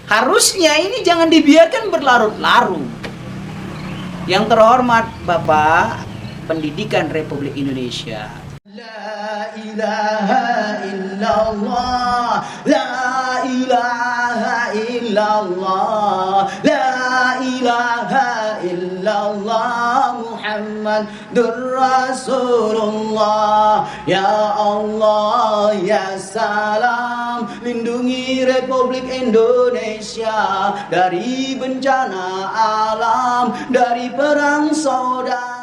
Harusnya ini jangan dibiarkan berlarut-larut. Yang terhormat Bapak Pendidikan Republik Indonesia. La ilaha illallah, la ilaha illallah, la ilaha illallah, Muhammadur Rasulullah. Ya Allah, ya salam, lindungi Republik Indonesia dari bencana alam, dari perang saudara.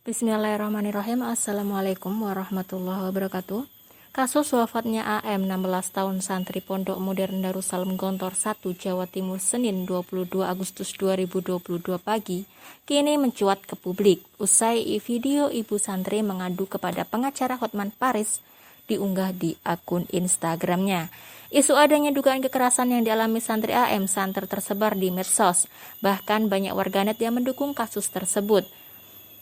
Bismillahirrahmanirrahim. Assalamualaikum warahmatullahi wabarakatuh. Kasus wafatnya AM 16 tahun santri Pondok Modern Darussalam Gontor 1 Jawa Timur Senin 22 Agustus 2022 pagi kini mencuat ke publik usai video ibu santri mengadu kepada pengacara Hotman Paris diunggah di akun Instagramnya. Isu adanya dugaan kekerasan yang dialami santri AM santer tersebar di medsos. Bahkan banyak warganet yang mendukung kasus tersebut.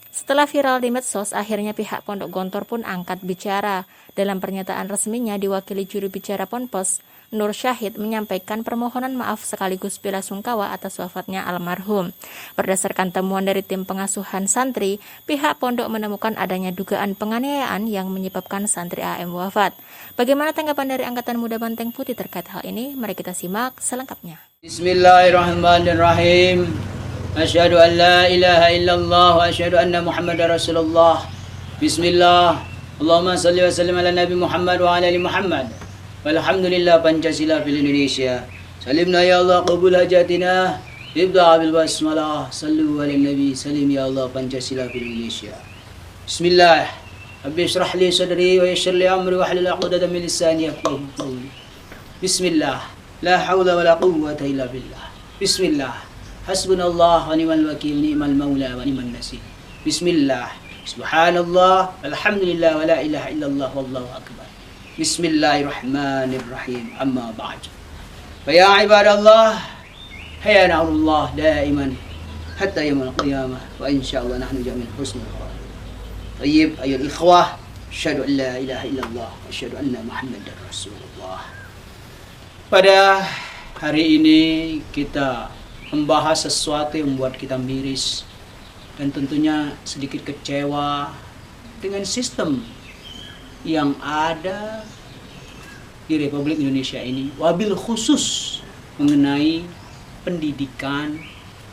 Setelah viral di medsos, akhirnya pihak Pondok Gontor pun angkat bicara. Dalam pernyataan resminya diwakili juru bicara Ponpes, Nur Syahid menyampaikan permohonan maaf sekaligus bela sungkawa atas wafatnya almarhum. Berdasarkan temuan dari tim pengasuhan santri, pihak pondok menemukan adanya dugaan penganiayaan yang menyebabkan santri AM wafat. Bagaimana tanggapan dari Angkatan Muda Banteng Putih terkait hal ini? Mari kita simak selengkapnya. Bismillahirrahmanirrahim. Asyhadu an la ilaha illallah wa asyhadu anna Muhammadar Rasulullah. Bismillah. Allahumma salli wa sallim ala Nabi Muhammad wa ala ali Muhammad. Walhamdulillah Pancasila fil Indonesia. Salimna ya Allah qabul hajatina. Ibda bil basmalah. Sallu ala Nabi salim ya Allah Pancasila fil Indonesia. Bismillah. Rabbi shrah li sadri wa yassir li amri wa hlul 'uqdatam min lisani yafqahu qawli. Bismillah. La haula wa la quwwata illa billah. Bismillah. Hasbunallah wa ni'mal wakil, ni'mal maula wa ni'man nasir. Bismillah. Subhanallah, alhamdulillah wa la ilaha illallah wallahu akbar. Bismillahirrahmanirrahim. Amma ba'd. Fa ya ibadallah, hayya na'udullah daiman hatta yaumil qiyamah wa insyaallah nahnu jami'an husnul khatimah. Tayyib ayyuhal ikhwah, asyhadu an la ilaha illallah wa asyhadu anna Muhammadar Rasulullah. Pada hari ini kita membahas sesuatu yang membuat kita miris dan tentunya sedikit kecewa dengan sistem yang ada di Republik Indonesia ini, wabil khusus mengenai pendidikan,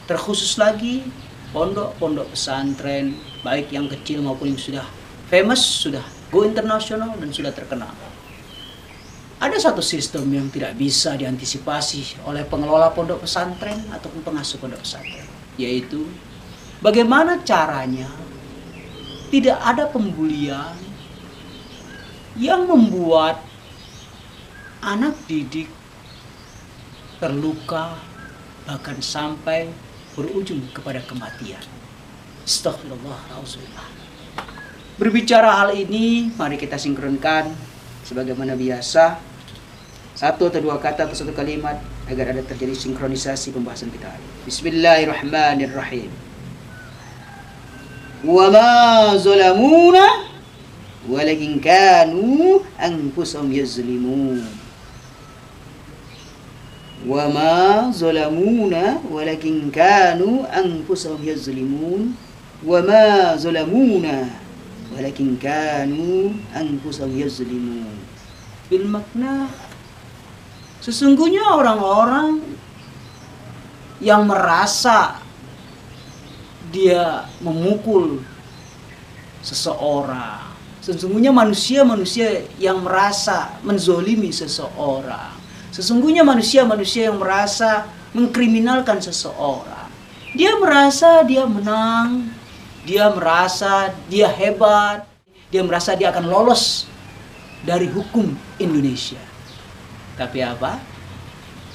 terkhusus lagi pondok-pondok pesantren, baik yang kecil maupun yang sudah famous, sudah go internasional dan sudah terkenal. Ada satu sistem yang tidak bisa diantisipasi oleh pengelola pondok pesantren ataupun pengasuh pondok pesantren, yaitu bagaimana caranya tidak ada pembulian yang membuat anak didik terluka bahkan sampai berujung kepada kematian. Astagfirullahaladzim. Berbicara hal ini, mari kita sinkronkan sebagaimana biasa, satu atau dua kata atau satu kalimat agar ada terjadi sinkronisasi pembahasan kita. Bismillahirrahmanirrahim. Wa ma zalamuna walakin kanu anfusahum yazlimun. Wa ma zalamuna walakin kanu anfusahum yazlimun. Wa ma zalamuna walakin kanu anfusahum yazlimun. Bil makna, sesungguhnya orang-orang yang merasa dia memukul seseorang, sesungguhnya manusia-manusia yang merasa menzolimi seseorang, sesungguhnya manusia-manusia yang merasa mengkriminalkan seseorang, dia merasa dia menang, dia merasa dia hebat, dia merasa dia akan lolos dari hukum Indonesia. Tapi apa?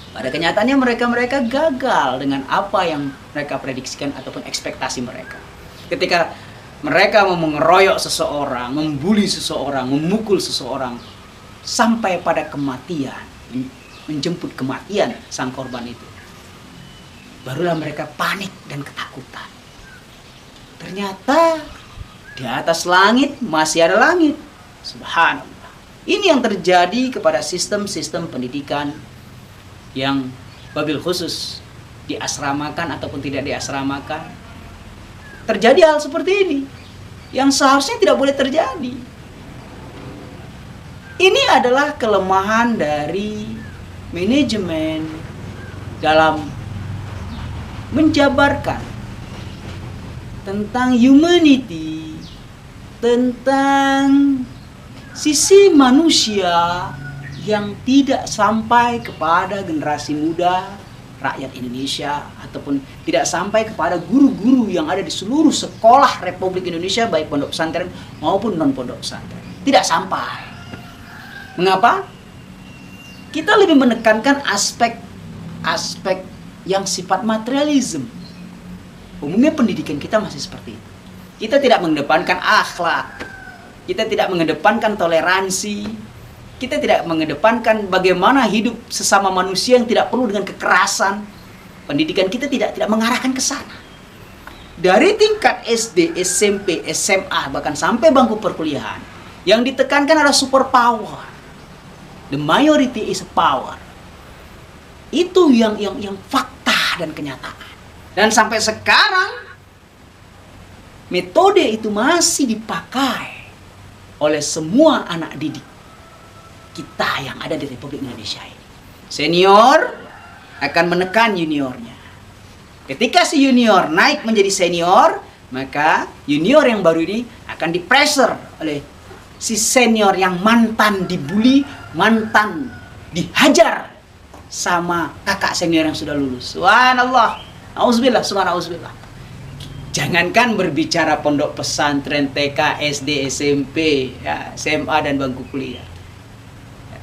Pada kenyataannya mereka gagal dengan apa yang mereka prediksikan ataupun ekspektasi mereka. Ketika mereka mau mengeroyok seseorang, membuli seseorang, memukul seseorang sampai pada kematian, menjemput kematian sang korban itu, barulah mereka panik dan ketakutan. Ternyata di atas langit masih ada langit. Subhanallah. Ini yang terjadi kepada sistem-sistem pendidikan yang wabil khusus diasramakan ataupun tidak diasramakan. Terjadi hal seperti ini yang seharusnya tidak boleh terjadi. Ini adalah kelemahan dari manajemen dalam menjabarkan tentang humanity, tentang sisi manusia yang tidak sampai kepada generasi muda rakyat Indonesia ataupun tidak sampai kepada guru-guru yang ada di seluruh sekolah Republik Indonesia, baik pondok pesantren maupun non pondok pesantren. Tidak sampai. Mengapa? Kita lebih menekankan aspek yang sifat materialisme. Umumnya pendidikan kita masih seperti itu. Kita tidak mengedepankan akhlak. Kita tidak mengedepankan toleransi. Kita tidak mengedepankan bagaimana hidup sesama manusia yang tidak penuh dengan kekerasan. Pendidikan kita tidak mengarahkan ke sana. Dari tingkat SD, SMP, SMA, bahkan sampai bangku perkuliahan, yang ditekankan adalah super power. The majority is power. Itu yang fakta dan kenyataan. Dan sampai sekarang metode itu masih dipakai oleh semua anak didik kita yang ada di Republik Indonesia ini. Senior akan menekan juniornya. Ketika si junior naik menjadi senior, maka junior yang baru ini akan dipressure oleh si senior yang mantan dibully, mantan dihajar sama kakak senior yang sudah lulus. Subhanallah. Auzubillah, subhanallah. Jangankan berbicara pondok pesantren, TK, SD, SMP, ya, SMA dan bangku kuliah.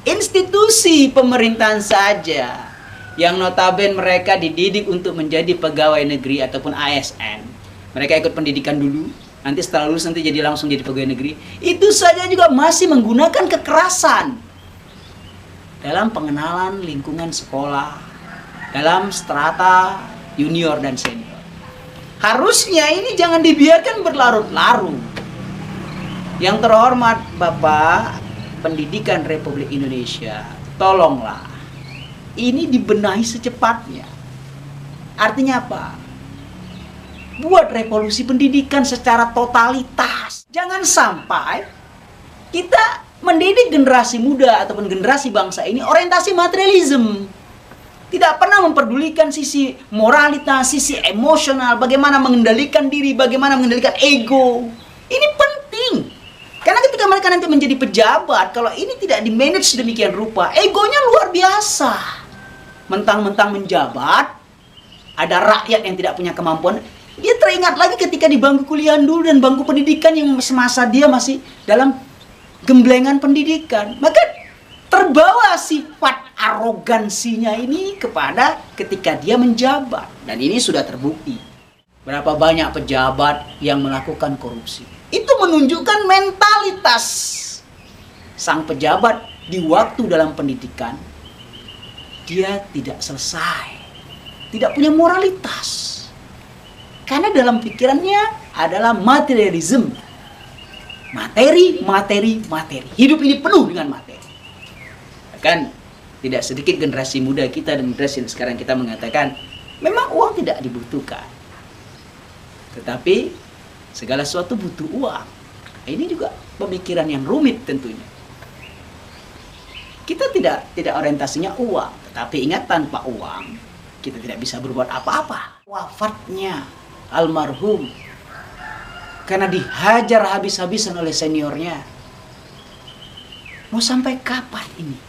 Institusi pemerintahan saja yang notabene mereka dididik untuk menjadi pegawai negeri ataupun ASN. Mereka ikut pendidikan dulu, nanti setelah lulus nanti jadi langsung jadi pegawai negeri. Itu saja juga masih menggunakan kekerasan dalam pengenalan lingkungan sekolah, dalam strata junior dan senior. Harusnya ini jangan dibiarkan berlarut-larut. Yang terhormat Bapak Pendidikan Republik Indonesia, tolonglah ini dibenahi secepatnya. Artinya apa? Buat revolusi pendidikan secara totalitas. Jangan sampai kita mendidik generasi muda ataupun generasi bangsa ini orientasi materialisme. Tidak pernah memperdulikan sisi moralitas, sisi emosional, bagaimana mengendalikan diri, bagaimana mengendalikan ego. Ini penting. Karena ketika mereka nanti menjadi pejabat, kalau ini tidak di-manage demikian rupa, egonya luar biasa. Mentang-mentang menjabat, ada rakyat yang tidak punya kemampuan, dia teringat lagi ketika di bangku kuliah dulu dan bangku pendidikan yang semasa dia masih dalam gemblengan pendidikan. Maka terbawa sifat arogansinya ini kepada ketika dia menjabat. Dan ini sudah terbukti. Berapa banyak pejabat yang melakukan korupsi. Itu menunjukkan mentalitas sang pejabat di waktu dalam pendidikan. Dia tidak selesai. Tidak punya moralitas. Karena dalam pikirannya adalah materialisme. Materi, materi, materi. Hidup ini penuh dengan materi. Kan tidak sedikit generasi muda kita dan generasi yang sekarang kita mengatakan memang uang tidak dibutuhkan, tetapi segala sesuatu butuh uang. Ini juga pemikiran yang rumit tentunya. Kita tidak orientasinya uang, tetapi ingat tanpa uang kita tidak bisa berbuat apa-apa. Wafatnya almarhum karena dihajar habis-habisan oleh seniornya. Mau sampai kapan ini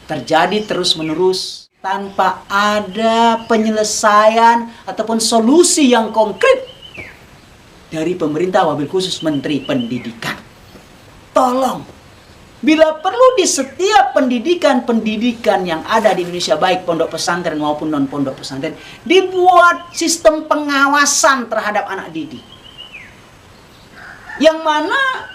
terjadi terus-menerus tanpa ada penyelesaian ataupun solusi yang konkret dari pemerintah, wabil khusus Menteri Pendidikan? Tolong, bila perlu di setiap pendidikan yang ada di Indonesia, baik pondok pesantren maupun non pondok pesantren, dibuat sistem pengawasan terhadap anak didik, yang mana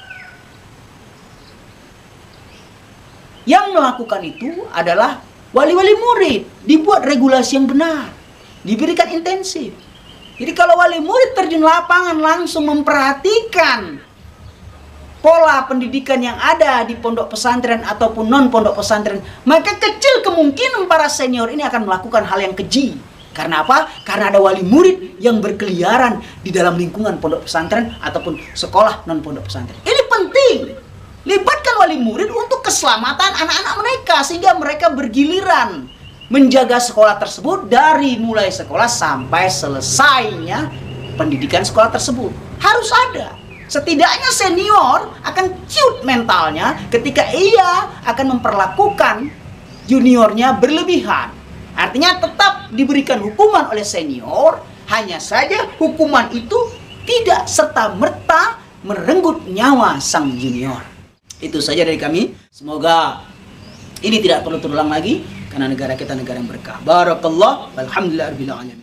yang melakukan itu adalah wali-wali murid. Dibuat regulasi yang benar, diberikan intensif. Jadi kalau wali murid terjun lapangan langsung memperhatikan pola pendidikan yang ada di pondok pesantren ataupun non pondok pesantren, maka kecil kemungkinan para senior ini akan melakukan hal yang keji. Karena apa? Karena ada wali murid yang berkeliaran di dalam lingkungan pondok pesantren ataupun sekolah non pondok pesantren. Ini penting. Libatkan wali murid untuk keselamatan anak-anak mereka sehingga mereka bergiliran menjaga sekolah tersebut dari mulai sekolah sampai selesainya pendidikan sekolah tersebut. Harus ada. Setidaknya senior akan cute mentalnya ketika ia akan memperlakukan juniornya berlebihan. Artinya tetap diberikan hukuman oleh senior, hanya saja hukuman itu tidak serta-merta merenggut nyawa sang junior. Itu saja dari kami. Semoga ini tidak perlu terulang lagi karena negara kita negara yang berkah. Barakallah, walhamdulillahirabbil alamin.